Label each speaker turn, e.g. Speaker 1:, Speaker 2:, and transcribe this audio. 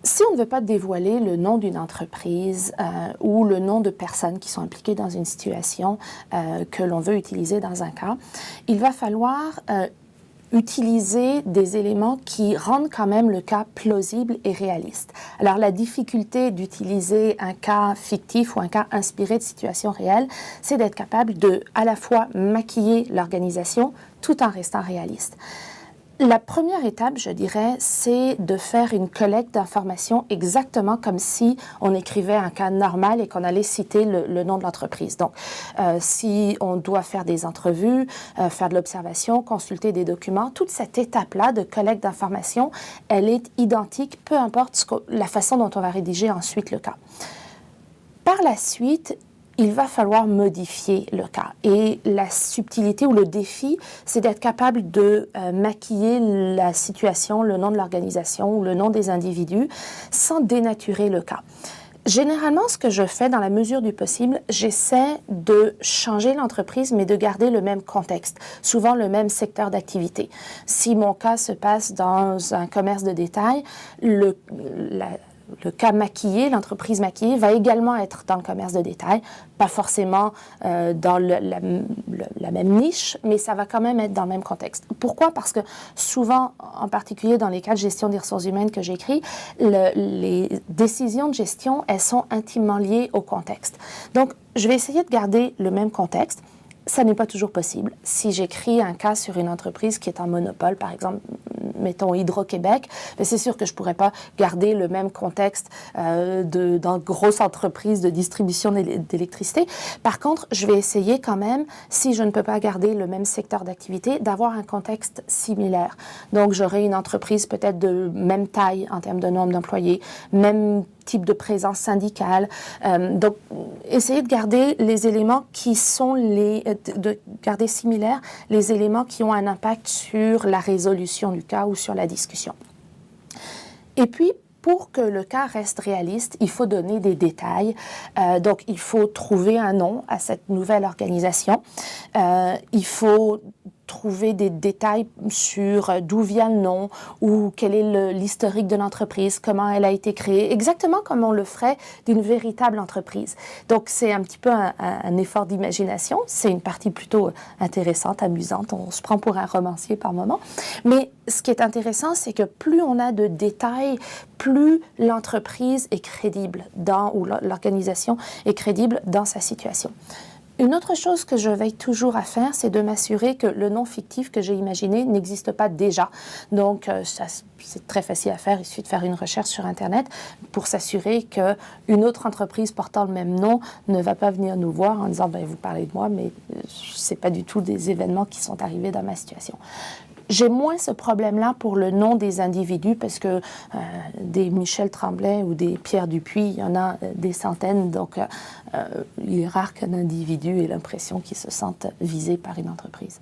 Speaker 1: Si on ne veut pas dévoiler le nom d'une entreprise ou le nom de personnes qui sont impliquées dans une situation que l'on veut utiliser dans un cas, il va falloir utiliser des éléments qui rendent quand même le cas plausible et réaliste. Alors, la difficulté d'utiliser un cas fictif ou un cas inspiré de situations réelles, c'est d'être capable de, à la fois, maquiller l'organisation tout en restant réaliste. La première étape, je dirais, c'est de faire une collecte d'informations exactement comme si on écrivait un cas normal et qu'on allait citer le nom de l'entreprise. Donc, si on doit faire des entrevues, faire de l'observation, consulter des documents, toute cette étape-là de collecte d'informations, elle est identique, peu importe la façon dont on va rédiger ensuite le cas. Par la suite, il va falloir modifier le cas. Et la subtilité ou le défi, c'est d'être capable de maquiller la situation, le nom de l'organisation ou le nom des individus sans dénaturer le cas. Généralement, ce que je fais dans la mesure du possible, j'essaie de changer l'entreprise, mais de garder le même contexte, souvent le même secteur d'activité. Si mon cas se passe dans un commerce de détail, le cas maquillé, l'entreprise maquillée, va également être dans le commerce de détail, pas forcément dans la même niche, mais ça va quand même être dans le même contexte. Pourquoi? Parce que souvent, en particulier dans les cas de gestion des ressources humaines que j'écris, les décisions de gestion, elles sont intimement liées au contexte. Donc, je vais essayer de garder le même contexte. Ça n'est pas toujours possible. Si j'écris un cas sur une entreprise qui est en monopole, par exemple, mettons Hydro-Québec, c'est sûr que je ne pourrais pas garder le même contexte dans de grosses entreprises de distribution d'électricité. Par contre, je vais essayer quand même, si je ne peux pas garder le même secteur d'activité, d'avoir un contexte similaire. Donc, j'aurai une entreprise peut-être de même taille en termes de nombre d'employés, même type de présence syndicale. Donc, essayer de garder les éléments qui sont de garder similaires les éléments qui ont un impact sur la résolution du cas ou sur la discussion. Et puis, pour que le cas reste réaliste, il faut donner des détails. Donc, il faut trouver un nom à cette nouvelle organisation. Il faut trouver des détails sur d'où vient le nom ou quel est l'historique de l'entreprise, comment elle a été créée, exactement comme on le ferait d'une véritable entreprise. Donc, c'est un petit peu un effort d'imagination. C'est une partie plutôt intéressante, amusante. On se prend pour un romancier par moment. Mais ce qui est intéressant, c'est que plus on a de détails, plus l'entreprise est crédible ou l'organisation est crédible dans sa situation. Une autre chose que je veille toujours à faire, c'est de m'assurer que le nom fictif que j'ai imaginé n'existe pas déjà. Donc, c'est très facile à faire. Il suffit de faire une recherche sur Internet pour s'assurer qu'une autre entreprise portant le même nom ne va pas venir nous voir en disant « vous parlez de moi, mais ce n'est pas du tout des événements qui sont arrivés dans ma situation ». J'ai moins ce problème-là pour le nom des individus parce que des Michel Tremblay ou des Pierre Dupuis, il y en a des centaines. Donc, il est rare qu'un individu ait l'impression qu'il se sente visé par une entreprise.